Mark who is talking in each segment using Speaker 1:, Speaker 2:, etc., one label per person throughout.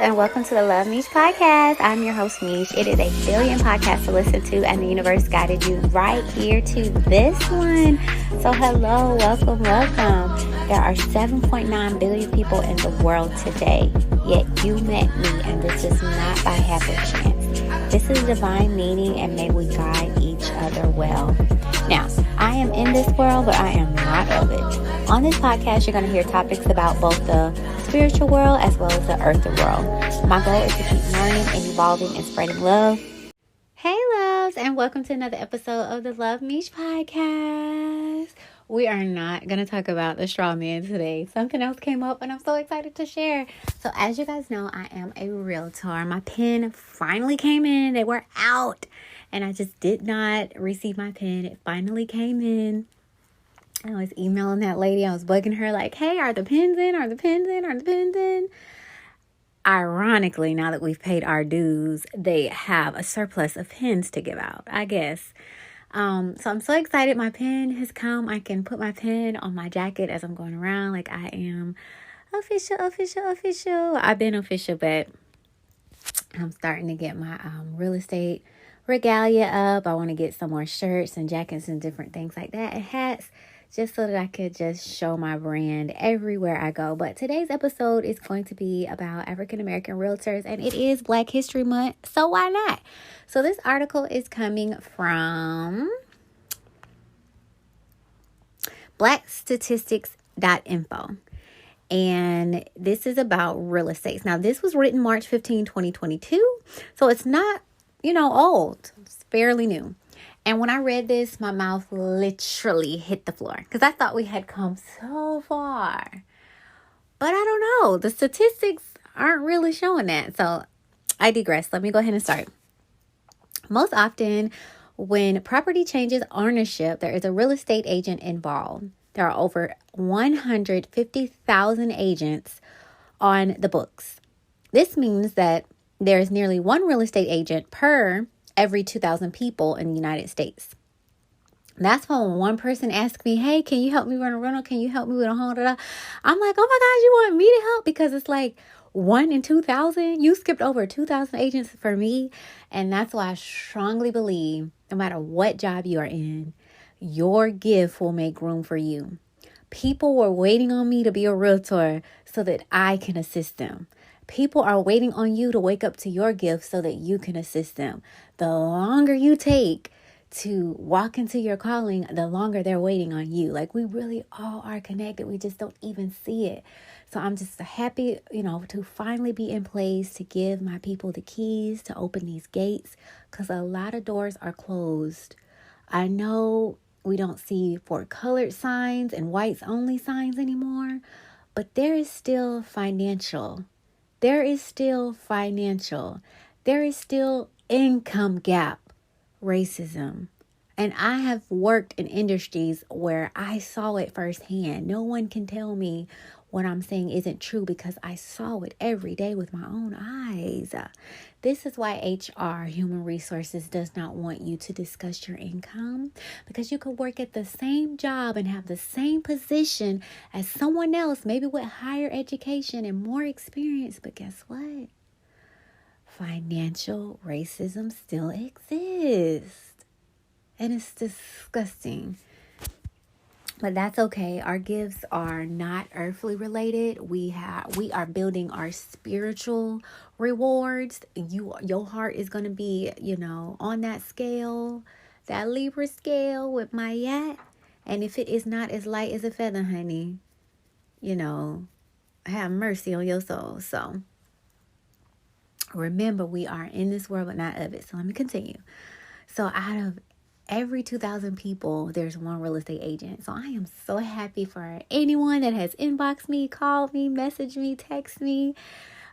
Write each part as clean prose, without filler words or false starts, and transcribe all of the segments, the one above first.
Speaker 1: and welcome to the Love MEESH Podcast. I'm your host, Meesh. It is a billion podcasts to listen to, and the universe guided you right here to this one. So hello, welcome. There are 7.9 billion people in the world today, yet you met me, and this is not by happenstance. This is divine meaning, and may we guide each other well. Now, I am in this world, but I am not of it. On this podcast, you're going to hear topics about both the spiritual world as well as the earthly world. My goal is to keep learning and evolving and spreading love. Hey loves, and welcome to another episode of the Love MEESH Podcast. We are not going to talk about the straw man today. Something else came up and I'm so excited to share. So as you guys know, I am a realtor. My pen finally came in. They were out and I just did not receive my pen. It finally came in. I was emailing that lady. I was bugging her like, hey, are the pens in? Are the pens in? Are the pens in? Ironically, now that we've paid our dues, they have a surplus of pens to give out, I guess. So I'm so excited. My pen has come. I can put my pen on my jacket as I'm going around. Like I am official. I've been official, but I'm starting to get my real estate regalia up. I want to get some more shirts and jackets and different things like that and hats, just so that I could just show my brand everywhere I go. But today's episode is going to be about African American realtors, and it is Black History Month, so why not? So this article is coming from blackstatistics.info. And this is about real estate. Now, this was written March 15, 2022. So it's not, old. It's fairly new. And when I read this, my mouth literally hit the floor because I thought we had come so far. But I don't know. The statistics aren't really showing that. So I digress. Let me go ahead and start. Most often, when property changes ownership, there is a real estate agent involved. There are over 150,000 agents on the books. This means that there is nearly one real estate agent per every 2,000 people in the United States. That's why when one person asks me, hey, can you help me run a rental? Can you help me with a home? I'm like, oh my gosh, you want me to help? Because it's like 1 in 2,000. You skipped over 2,000 agents for me. And that's why I strongly believe no matter what job you are in, your gift will make room for you. People were waiting on me to be a realtor so that I can assist them. People are waiting on you to wake up to your gift so that you can assist them. The longer you take to walk into your calling, the longer they're waiting on you. Like we really all are connected. We just don't even see it. So I'm just happy, to finally be in place to give my people the keys to open these gates because a lot of doors are closed. I know we don't see for colored signs and whites only signs anymore, but there is still financial. There is still income gap racism. And I have worked in industries where I saw it firsthand. No one can tell me what I'm saying isn't true because I saw it every day with my own eyes. This is why HR, Human Resources, does not want you to discuss your income because you could work at the same job and have the same position as someone else, maybe with higher education and more experience. But guess what? Financial racism still exists. And it's disgusting. But that's okay. Our gifts are not earthly related. We are building our spiritual rewards. Your heart is going to be, on that scale, that Libra scale with my yacht. And if it is not as light as a feather, honey, have mercy on your soul. So remember, we are in this world, but not of it. So let me continue. So out of every 2,000 people, there's one real estate agent. So I am so happy for anyone that has inboxed me, called me, messaged me, text me,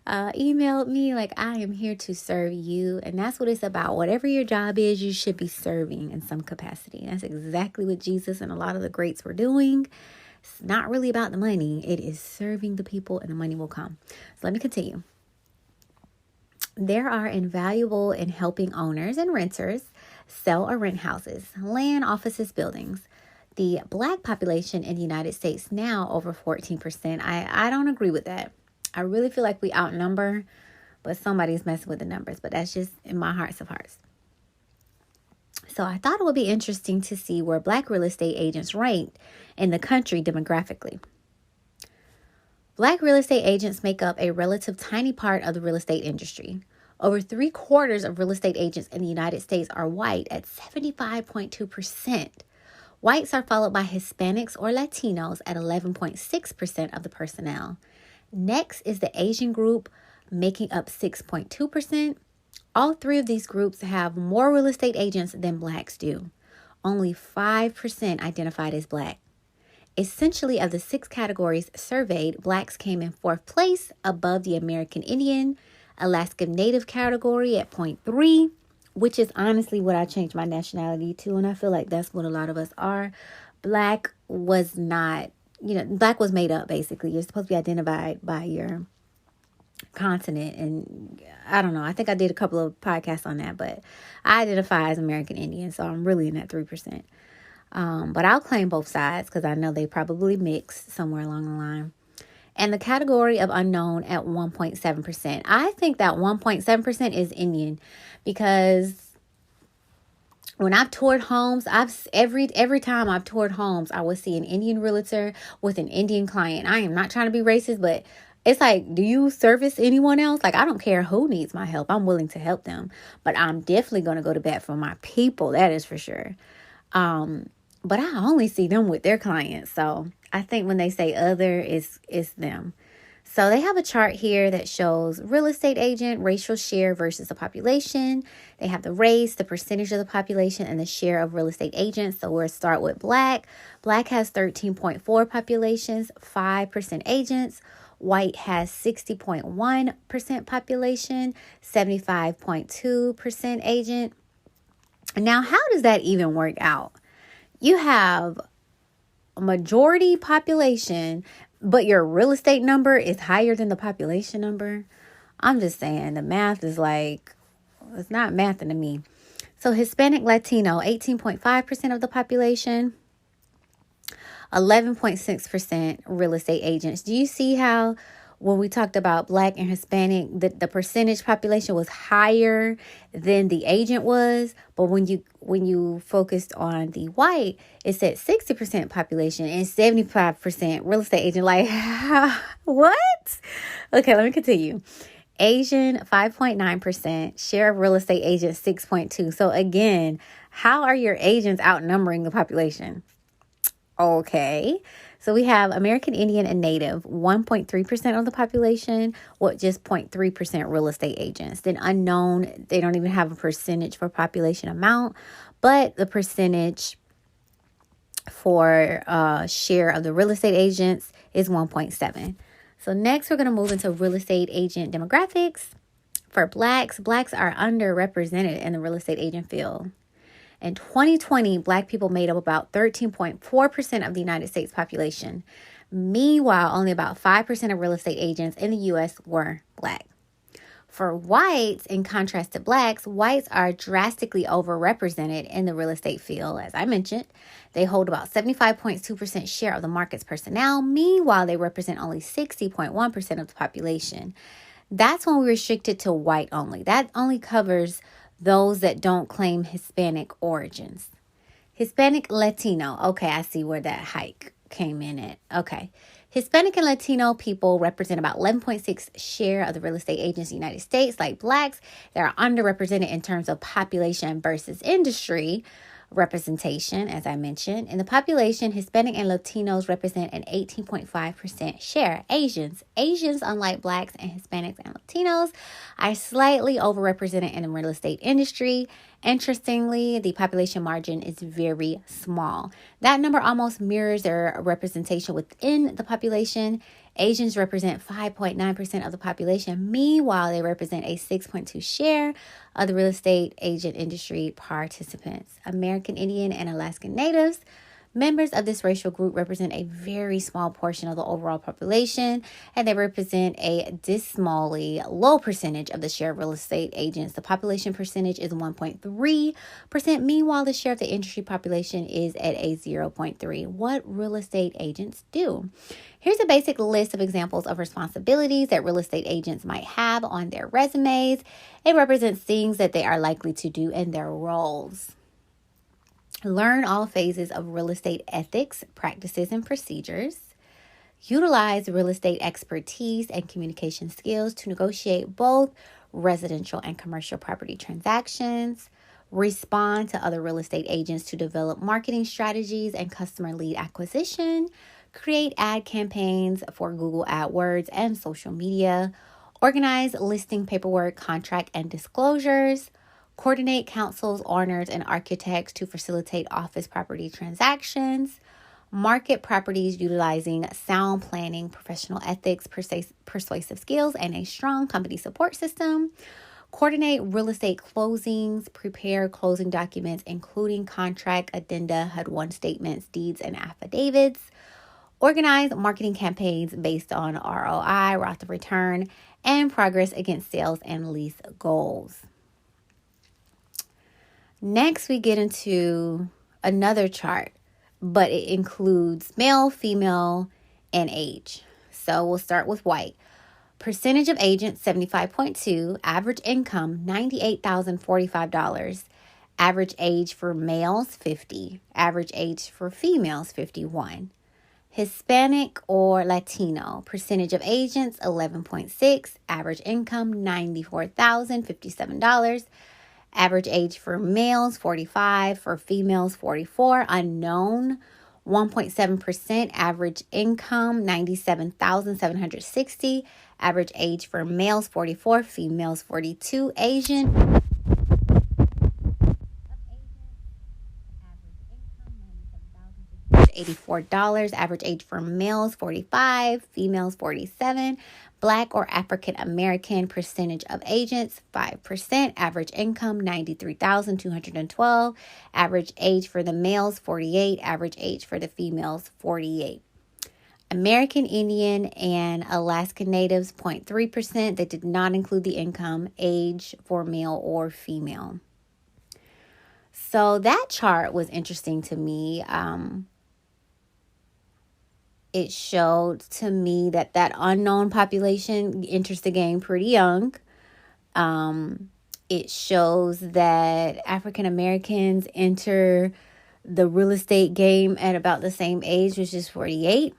Speaker 1: emailed me. Like I am here to serve you. And that's what it's about. Whatever your job is, you should be serving in some capacity. That's exactly what Jesus and a lot of the greats were doing. It's not really about the money. It is serving the people and the money will come. So let me continue. There are invaluable in helping owners and renters sell or rent houses, land, offices, buildings. The Black population in the United States now over 14%. I don't agree with that. I really feel like we outnumber but somebody's messing with the numbers. But that's just in my hearts of hearts. So I thought it would be interesting to see where Black real estate agents ranked in the country demographically. Black real estate agents make up a relative tiny part of the real estate industry. Over 3/4 of real estate agents in the United States are white at 75.2%. Whites are followed by Hispanics or Latinos at 11.6% of the personnel. Next is the Asian group, making up 6.2%. All three of these groups have more real estate agents than Blacks do. Only 5% identified as Black. Essentially, of the 6 categories surveyed, Blacks came in 4th place, above the American Indian, Alaska Native category at 0.3, which is honestly what I changed my nationality to, and I feel like that's what a lot of us are. Black was not, Black was made up, basically. You're supposed to be identified by your continent, and I don't know. I think I did a couple of podcasts on that, but I identify as American Indian, so I'm really in that 3%. But I'll claim both sides because I know they probably mixed somewhere along the line. And the category of unknown at 1.7%. I think that 1.7% is Indian because when I've toured homes, every time I've toured homes, I would see an Indian realtor with an Indian client. I am not trying to be racist, but it's like, do you service anyone else? Like, I don't care who needs my help. I'm willing to help them, but I'm definitely going to go to bat for my people. That is for sure. But I only see them with their clients. So I think when they say other, it's them. So they have a chart here that shows real estate agent, racial share versus the population. They have the race, the percentage of the population, and the share of real estate agents. So we'll start with Black. Black has 13.4 populations, 5% agents. White has 60.1% population, 75.2% agent. Now, how does that even work out? You have a majority population, but your real estate number is higher than the population number. I'm just saying the math is like, it's not mathing to me. So Hispanic Latino, 18.5% of the population, 11.6% real estate agents. Do you see how when we talked about Black and Hispanic, the percentage population was higher than the agent was? But when you focused on the white, it said 60% population and 75% real estate agent. Like, what? Okay, let me continue. Asian, 5.9%. Share of real estate agents, 6.2%. So again, how are your agents outnumbering the population? Okay, so we have American Indian and Native, 1.3% of the population, with just 0.3% real estate agents. Then unknown, they don't even have a percentage for population amount, but the percentage for share of the real estate agents is 1.7. So next we're going to move into real estate agent demographics. For Blacks are underrepresented in the real estate agent field. In 2020, Black people made up about 13.4% of the United States population. Meanwhile, only about 5% of real estate agents in the U.S. were Black. For whites, in contrast to Blacks, whites are drastically overrepresented in the real estate field. As I mentioned, they hold about 75.2% share of the market's personnel. Meanwhile, they represent only 60.1% of the population. That's when we restricted to white only. That only covers those that don't claim Hispanic origins. Hispanic Latino. Okay, I see where that hike came in at. Okay. Hispanic and Latino people represent about 11.6% share of the real estate agents in the United States. Like Blacks, they are underrepresented in terms of population versus industry representation, as I mentioned. In the population, Hispanic and Latinos represent an 18.5% share. Asians, unlike Blacks and Hispanics and Latinos, are slightly overrepresented in the real estate industry. Interestingly, the population margin is very small. That number almost mirrors their representation within the population. Asians represent 5.9% of the population. Meanwhile, they represent a 6.2% share of the real estate agent industry participants. American Indian and Alaskan Natives Members of this racial group represent a very small portion of the overall population, and they represent a dismally low percentage of the share of real estate agents. The population percentage is 1.3%. Meanwhile, the share of the industry population is at a 0.3%. What real estate agents do? Here's a basic list of examples of responsibilities that real estate agents might have on their resumes. It represents things that they are likely to do in their roles. Learn all phases of real estate ethics, practices, and procedures. Utilize real estate expertise and communication skills to negotiate both residential and commercial property transactions. Respond to other real estate agents to develop marketing strategies and customer lead acquisition. Create ad campaigns for Google AdWords and social media. Organize listing paperwork, contract, and disclosures. Coordinate counsels, owners, and architects to facilitate office property transactions. Market properties utilizing sound planning, professional ethics, persuasive skills, and a strong company support system. Coordinate real estate closings. Prepare closing documents, including contract, addenda, HUD-1 statements, deeds, and affidavits. Organize marketing campaigns based on ROI, rate of return, and progress against sales and lease goals. Next, we get into another chart, but it includes male, female, and age. So we'll start with white. Percentage of agents, 75.2. Average income, $98,045. Average age for males, 50. Average age for females, 51. Hispanic or Latino. Percentage of agents, 11.6. Average income, $94,057. Average age for males, 45. For females, 44. Unknown, 1.7%. Average income, $97,760. Average age for males, 44. Females, 42. Asian. $84. Average age for males, 45. Females, 47. Black or African American. Percentage of agents, 5%. Average income, $93,212. Average age for the males, 48. Average age for the females, 48. American Indian and Alaska Natives, 0.3%. They did not include the income, age for male or female. So that chart was interesting to me. It showed to me that unknown population enters the game pretty young. It shows that African Americans enter the real estate game at about the same age, which is 48.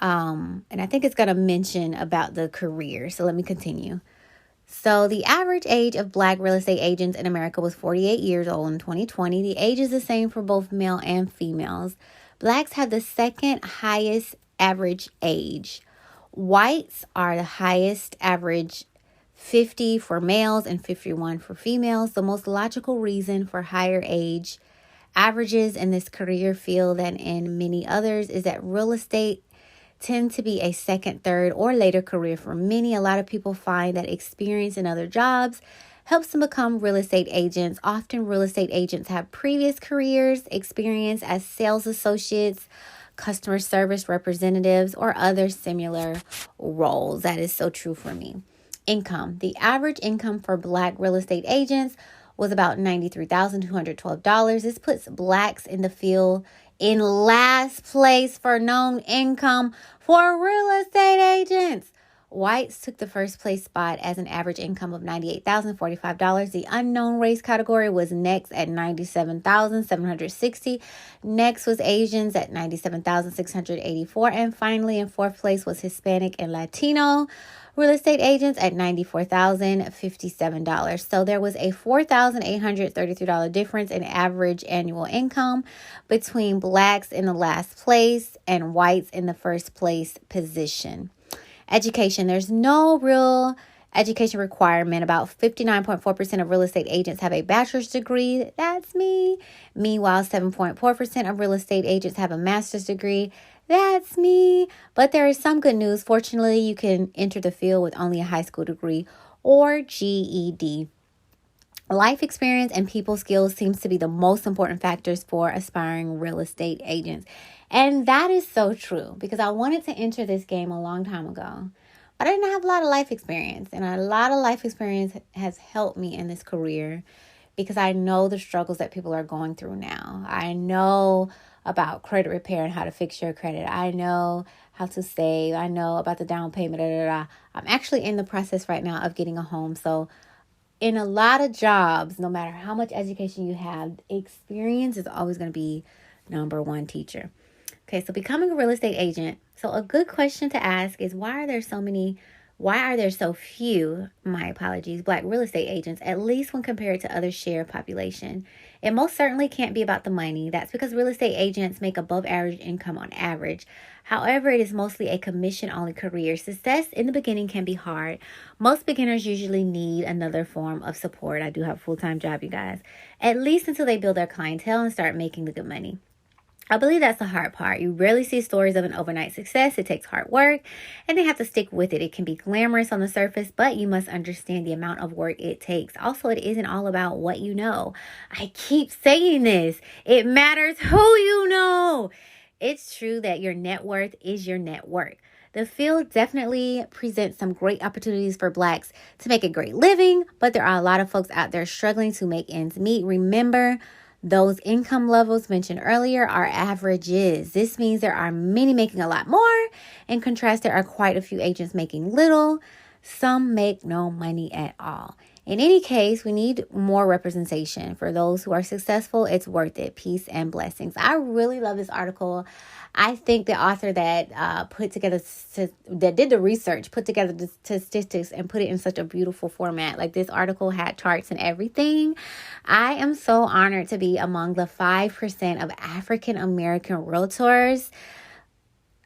Speaker 1: And I think it's going to mention about the career. So let me continue. So the average age of Black real estate agents in America was 48 years old in 2020. The age is the same for both male and females. Blacks have the second highest average age. Whites are the highest average, 50 for males and 51 for females. The most logical reason for higher age averages in this career field than in many others is that real estate tend to be a second, third, or later career for many. A lot of people find that experience in other jobs helps them become real estate agents. Often real estate agents have previous careers, experience as sales associates, customer service representatives, or other similar roles. That is so true for me. Income. The average income for Black real estate agents was about $93,212. This puts Blacks in the field in last place for known income for real estate agents. Whites took the first place spot as an average income of $98,045. The unknown race category was next at $97,760. Next was Asians at $97,684. And finally, in fourth place was Hispanic and Latino real estate agents at $94,057. So there was a $4,833 difference in average annual income between Blacks in the last place and whites in the first place position. Education. There's no real education requirement. About 59.4% of real estate agents have a bachelor's degree. That's me. Meanwhile, 7.4% of real estate agents have a master's degree. That's me. But there is some good news. Fortunately, you can enter the field with only a high school degree or GED. Life experience and people skills seems to be the most important factors for aspiring real estate agents. And that is so true because I wanted to enter this game a long time ago. But I didn't have a lot of life experience. And a lot of life experience has helped me in this career because I know the struggles that people are going through now. I know about credit repair and how to fix your credit. I know how to save. I know about the down payment. I'm actually in the process right now of getting a home. So in a lot of jobs, no matter how much education you have, experience is always going to be number one teacher. Okay, so becoming a real estate agent. So a good question to ask is why are there so few, my apologies, Black real estate agents, at least when compared to other share of population? It most certainly can't be about the money. That's because real estate agents make above average income on average. However, it is mostly a commission-only career. Success in the beginning can be hard. Most beginners usually need another form of support. I do have a full-time job, you guys. At least until they build their clientele and start making the good money. I believe that's the hard part. You rarely see stories of an overnight success. It takes hard work and they have to stick with it. It can be glamorous on the surface, but you must understand the amount of work it takes. Also, it isn't all about what you know. I keep saying this. It matters who you know. It's true that your net worth is your net worth. The field definitely presents some great opportunities for Blacks to make a great living, but there are a lot of folks out there struggling to make ends meet. Remember, those income levels mentioned earlier are averages. This means there are many making a lot more. In contrast, there are quite a few agents making little. Some make no money at all. In any case, we need more representation. For those who are successful, it's worth it. Peace and blessings. I really love this article. I think the author that that did the research, put together the statistics and put it in such a beautiful format. Like this article had charts and everything. I am so honored to be among the 5% of African American realtors.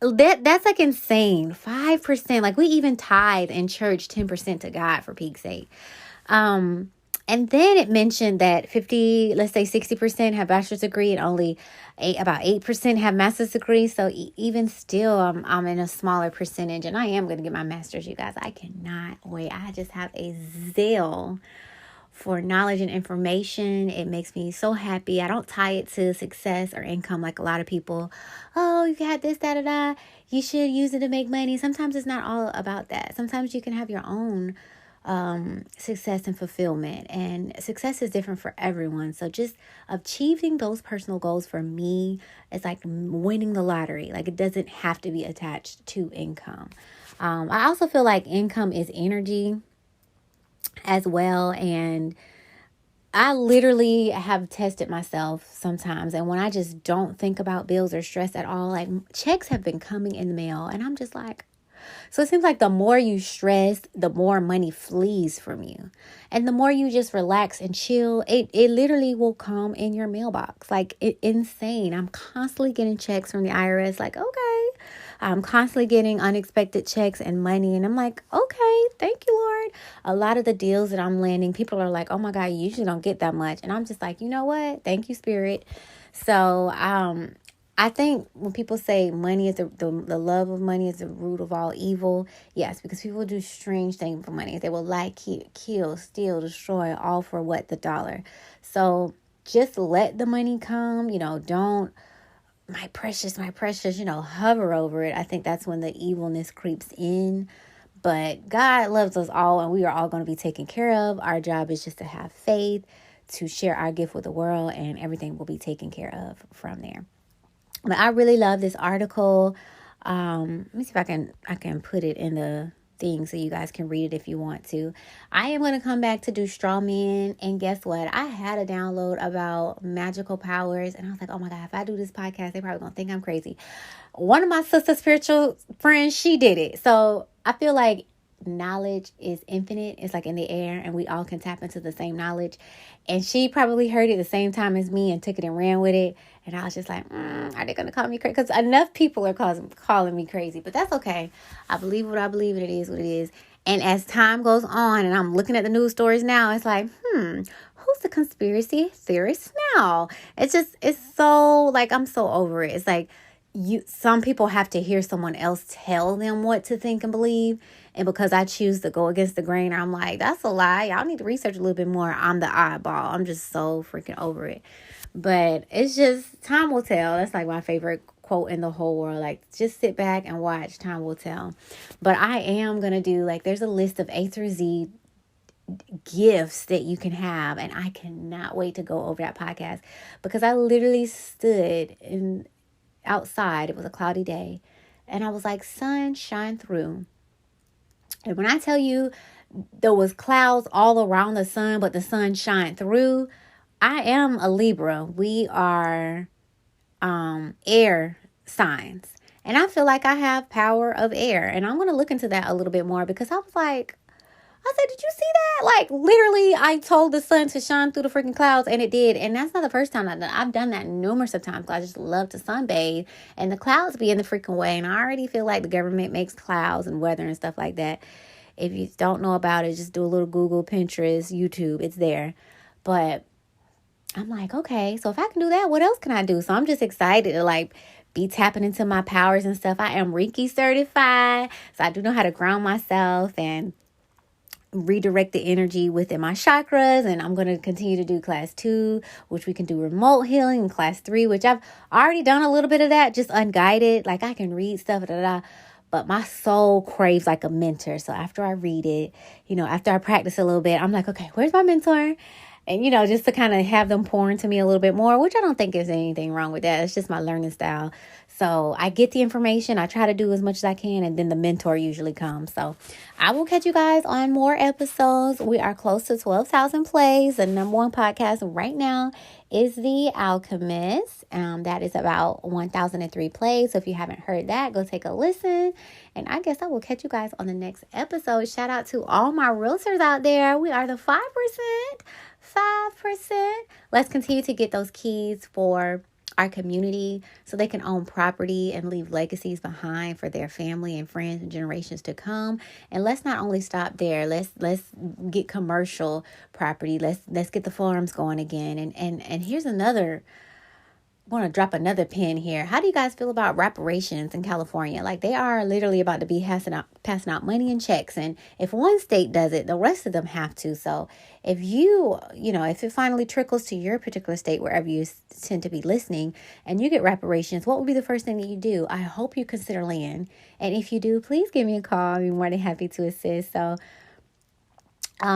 Speaker 1: That's like insane. 5%. Like we even tithe in church 10% to God, for peak's sake. And then it mentioned that 60% have bachelor's degree and only about 8% have master's degree. So even still, I'm in a smaller percentage, and I am going to get my master's, you guys. I cannot wait. I just have a zeal for knowledge and information. It makes me so happy. I don't tie it to success or income like a lot of people. Oh, you got this, da. You should use it to make money. Sometimes it's not all about that. Sometimes you can have your own success and fulfillment, and success is different for everyone. So just achieving those personal goals for me is like winning the lottery. Like it doesn't have to be attached to income. I also feel like income is energy as well, and I literally have tested myself sometimes, and when I just don't think about bills or stress at all, like checks have been coming in the mail and I'm just like, so it seems like the more you stress, the more money flees from you. And the more you just relax and chill, it literally will come in your mailbox. Like insane. I'm constantly getting checks from the IRS. Like, okay. I'm constantly getting unexpected checks and money. And I'm like, okay, thank you, Lord. A lot of the deals that I'm landing, people are like, oh my God, you usually don't get that much. And I'm just like, you know what? Thank you, Spirit. So, I think when people say money is the love of money is the root of all evil, yes, because people do strange things for money. They will lie, kill, steal, destroy, all for what? The dollar. So just let the money come, don't, my precious, hover over it. I think that's when the evilness creeps in. But God loves us all, and we are all going to be taken care of. Our job is just to have faith, to share our gift with the world, and everything will be taken care of from there. But I really love this article. Let me see if I can put it in the thing so you guys can read it if you want to. I am going to come back to do straw man. And guess what? I had a download about magical powers. And I was like, oh my God, if I do this podcast, they're probably going to think I'm crazy. One of my sister spiritual friends, she did it. So I feel like knowledge is infinite. It's like in the air, and we all can tap into the same knowledge. And she probably heard it the same time as me and took it and ran with it. And I was just like, are they going to call me crazy? Because enough people are calling me crazy. But that's okay. I believe what I believe, and it is what it is. And as time goes on, and I'm looking at the news stories now, it's like, who's the conspiracy theorist now? It's so, like, I'm so over it. It's like, some people have to hear someone else tell them what to think and believe. And because I choose to go against the grain, I'm like, that's a lie. Y'all need to research a little bit more. I'm the oddball. I'm just so freaking over it. But it's just, time will tell. That's like my favorite quote in the whole world. Like, just sit back and watch. Time will tell. But I am going to do, like, there's a list of A through Z gifts that you can have, and I cannot wait to go over that podcast, because I literally stood outside. It was a cloudy day, and I was like, sun, shine through. And when I tell you there was clouds all around the sun, but the sun shined through, I am a Libra. We are air signs, and I feel like I have power of air, and I'm going to look into that a little bit more, because I was like, I said, did you see that? Like, literally, I told the sun to shine through the freaking clouds, and it did. And that's not the first time I've done that numerous of times. I just love to sunbathe, and the clouds be in the freaking way. And I already feel like the government makes clouds and weather and stuff like that. If you don't know about it, just do a little Google, Pinterest, YouTube. It's there. But I'm like, okay, so if I can do that, what else can I do? So I'm just excited to, like, be tapping into my powers and stuff. I am Reiki certified, so I do know how to ground myself and redirect the energy within my chakras. And I'm going to continue to do class 2, which we can do remote healing, and class 3, which I've already done a little bit of that, just unguided. Like, I can read stuff, but my soul craves like a mentor. So after I read it, after I practice a little bit, I'm like, okay, where's my mentor? And, just to kind of have them pour into me a little bit more, which I don't think there's anything wrong with that. It's just my learning style. So I get the information. I try to do as much as I can, and then the mentor usually comes. So I will catch you guys on more episodes. We are close to 12,000 plays. The number one podcast right now is The Alchemist. That is about 1,003 plays. So if you haven't heard that, go take a listen. And I guess I will catch you guys on the next episode. Shout out to all my realtors out there. We are the 5%. 5%. Let's continue to get those keys for our community so they can own property and leave legacies behind for their family and friends and generations to come. And let's not only stop there. Let's get commercial property. Let's get the farms going again. And here's another, I want to drop another pin here. How do you guys feel about reparations in California? Like, they are literally about to be passing out money and checks. And if one state does it, the rest of them have to. So if if it finally trickles to your particular state, wherever you tend to be listening, and you get reparations, what would be the first thing that you do? I hope you consider land. And if you do, please give me a call. I'd be more than happy to assist. So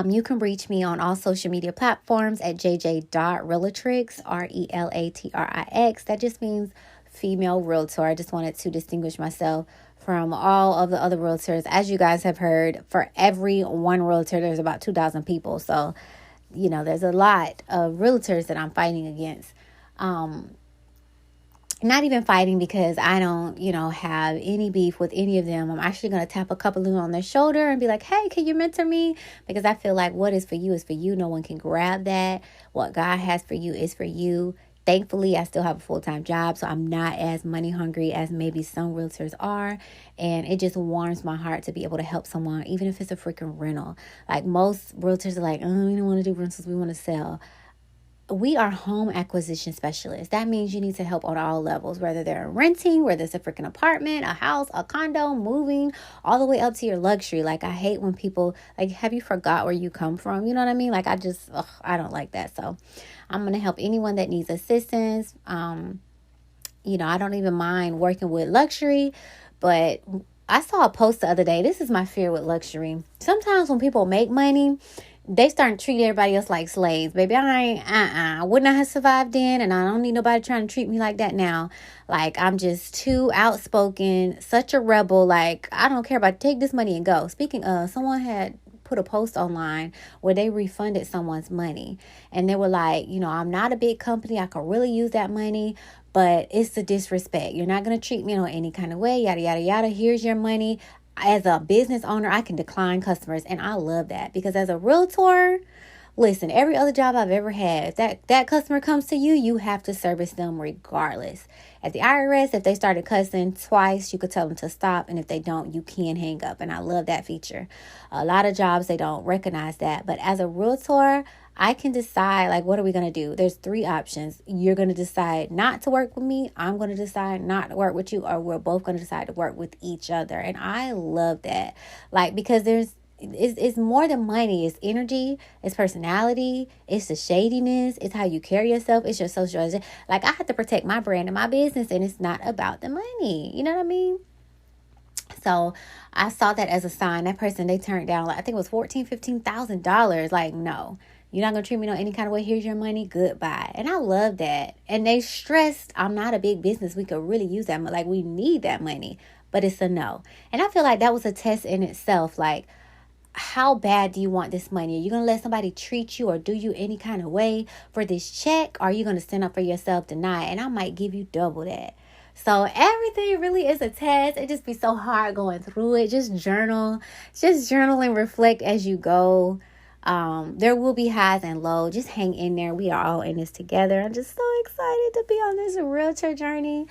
Speaker 1: you can reach me on all social media platforms at jj.relatrix, RELATRIX. That just means female realtor. I just wanted to distinguish myself from all of the other realtors. As you guys have heard, for every one realtor, there's about 2,000 people. So, there's a lot of realtors that I'm fighting against. Not even fighting, because I don't, have any beef with any of them. I'm actually going to tap a couple of them on their shoulder and be like, hey, can you mentor me? Because I feel like what is for you is for you. No one can grab that. What God has for you is for you. Thankfully, I still have a full-time job, so I'm not as money hungry as maybe some realtors are. And it just warms my heart to be able to help someone, even if it's a freaking rental. Like, most realtors are like, oh, we don't want to do rentals, we want to sell. We are home acquisition specialists. That means you need to help on all levels, whether they're renting, whether it's a freaking apartment, a house, a condo, moving, all the way up to your luxury. Like, I hate when people, like, have you forgot where you come from? You know what I mean? Like, I don't like that. So I'm going to help anyone that needs assistance. I don't even mind working with luxury, but I saw a post the other day. This is my fear with luxury. Sometimes when people make money, they start treating everybody else like slaves. Baby, I would not have survived then, and I don't need nobody trying to treat me like that now. Like, I'm just too outspoken, such a rebel. Like, I don't care about, take this money and go. Speaking of, someone had put a post online where they refunded someone's money, and they were like, I'm not a big company, I could really use that money, but it's the disrespect. You're not going to treat me in any kind of way, yada, yada, yada. Here's your money. As a business owner, I can decline customers, and I love that, because as a realtor, listen, every other job I've ever had, if that customer comes to you, you have to service them regardless. At the IRS, if they started cussing twice, you could tell them to stop, and if they don't, you can hang up, and I love that feature. A lot of jobs, they don't recognize that, but as a realtor, I can decide, like, what are we going to do? There's 3 options. You're going to decide not to work with me. I'm going to decide not to work with you, or we're both going to decide to work with each other. And I love that. Like, because it's more than money. It's energy, it's personality, it's the shadiness, it's how you carry yourself, it's your social. Like, I have to protect my brand and my business, and it's not about the money. You know what I mean? So I saw that as a sign. That person, they turned down, like, I think it was $15,000. Like, no, you're not going to treat me no any kind of way. Here's your money. Goodbye. And I love that. And they stressed, I'm not a big business. We could really use that. Like, we need that money, but it's a no. And I feel like that was a test in itself. Like, how bad do you want this money? Are you going to let somebody treat you or do you any kind of way for this check? Or are you going to stand up for yourself, deny it? And I might give you double that. So everything really is a test. It just be so hard going through it. Just journal and reflect as you go. There will be highs and lows. Just hang in there. We are all in this together. I'm just so excited to be on this realtor journey.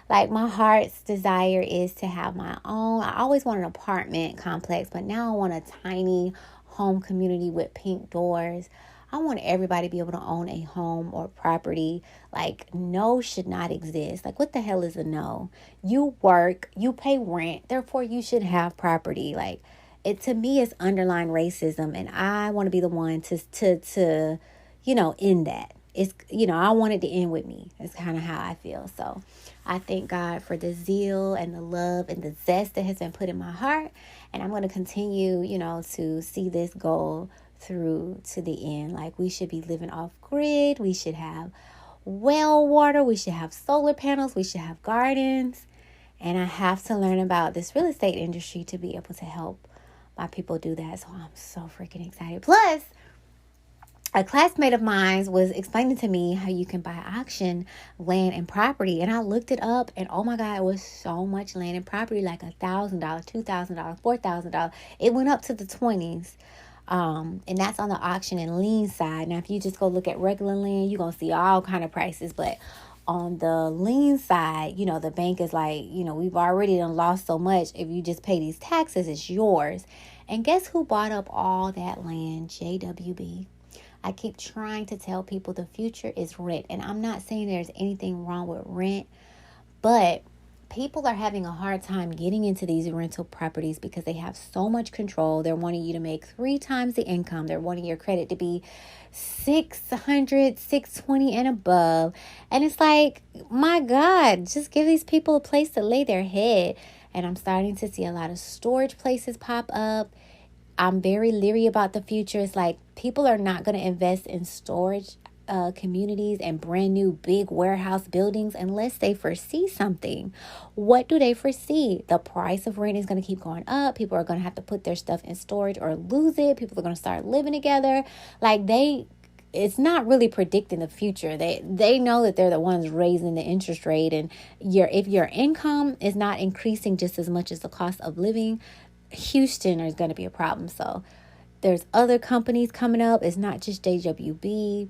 Speaker 1: Like, my heart's desire is to have my own. I always want an apartment complex, but now I want a tiny home community with pink doors. I want everybody to be able to own a home or property. Like, no should not exist. Like, what the hell is a no? You work, you pay rent, therefore you should have property. Like, it, to me, is underlying racism, and I want to be the one to end that. It's, I want it to end with me. It's kind of how I feel. So I thank God for the zeal and the love and the zest that has been put in my heart. And I'm going to continue, to see this goal through to the end. Like, we should be living off grid. We should have well water. We should have solar panels. We should have gardens. And I have to learn about this real estate industry to be able to help my people do that. So I'm so freaking excited. Plus, a classmate of mine was explaining to me how you can buy auction land and property. And I looked it up, and oh my God, it was so much land and property, like $1,000, $2,000, $4,000. It went up to the 20s. And that's on the auction and lien side. Now, if you just go look at regular land, you're going to see all kind of prices. But on the lien side, the bank is like, we've already done lost so much. If you just pay these taxes, it's yours. And guess who bought up all that land? JWB. I keep trying to tell people the future is rent. And I'm not saying there's anything wrong with rent, but people are having a hard time getting into these rental properties because they have so much control. They're wanting you to make 3 times the income. They're wanting your credit to be 600, 620 and above. And it's like, my God, just give these people a place to lay their head. And I'm starting to see a lot of storage places pop up. I'm very leery about the future. It's like, people are not going to invest in storage communities and brand new big warehouse buildings unless they foresee something. What do they foresee? The price of rent is going to keep going up. People are going to have to put their stuff in storage or lose it. People are going to start living together. Like, it's not really predicting the future. They know that they're the ones raising the interest rate, and if your income is not increasing just as much as the cost of living, Houston is going to be a problem. So there's other companies coming up. It's not just JWB.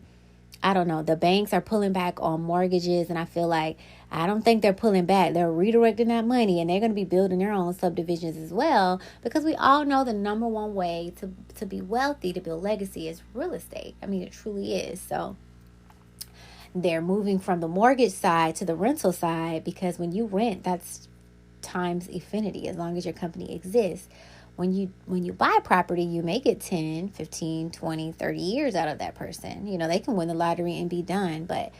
Speaker 1: I don't know. The banks are pulling back on mortgages, and I don't think they're pulling back. They're redirecting that money, and they're going to be building their own subdivisions as well, because we all know the number one way to be wealthy, to build legacy, is real estate. I mean, it truly is. So they're moving from the mortgage side to the rental side, because when you rent, that's times infinity as long as your company exists. When you buy property, you make it 10, 15, 20, 30 years out of that person. They can win the lottery and be done. But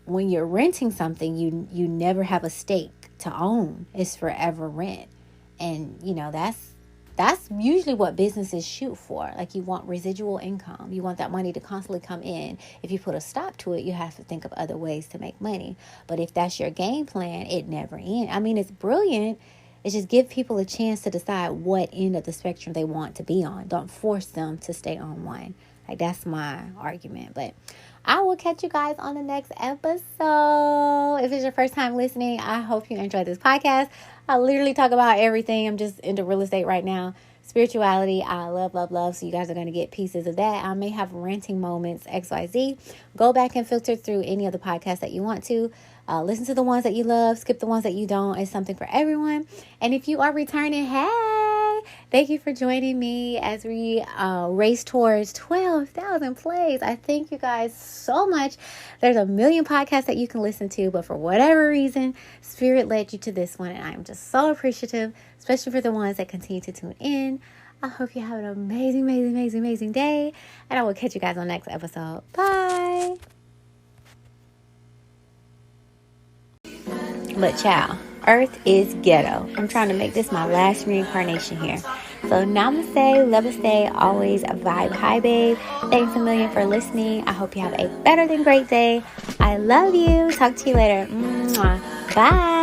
Speaker 1: when you're renting something, you never have a stake to own. It's forever rent. And, that's usually what businesses shoot for. Like, you want residual income. You want that money to constantly come in. If you put a stop to it, you have to think of other ways to make money. But if that's your game plan, it never ends. I mean, it's brilliant. It's just give people a chance to decide what end of the spectrum they want to be on. Don't force them to stay on one. Like, that's my argument. But I will catch you guys on the next episode. If it's your first time listening, I hope you enjoyed this podcast. I literally talk about everything. I'm just into real estate right now. Spirituality, I love, love, love. So you guys are going to get pieces of that. I may have ranting moments, XYZ. Go back and filter through any of the podcasts that you want to. Listen to the ones that you love. Skip the ones that you don't. It's something for everyone. And if you are returning, hey, Thank you for joining me as we race towards 12,000 plays. I thank you guys so much. There's a million podcasts that you can listen to, but for whatever reason, Spirit led you to this one, and I'm just so appreciative, especially for the ones that continue to tune in. I hope you have an amazing day, and I will catch you guys on the next episode. Bye. But child, Earth is ghetto. I'm trying to make this my last reincarnation here. So namaste, Lovaste, always a vibe high, babe. Thanks a million for listening. I hope you have a better than great day. I love you. Talk to you later. Mwah. Bye.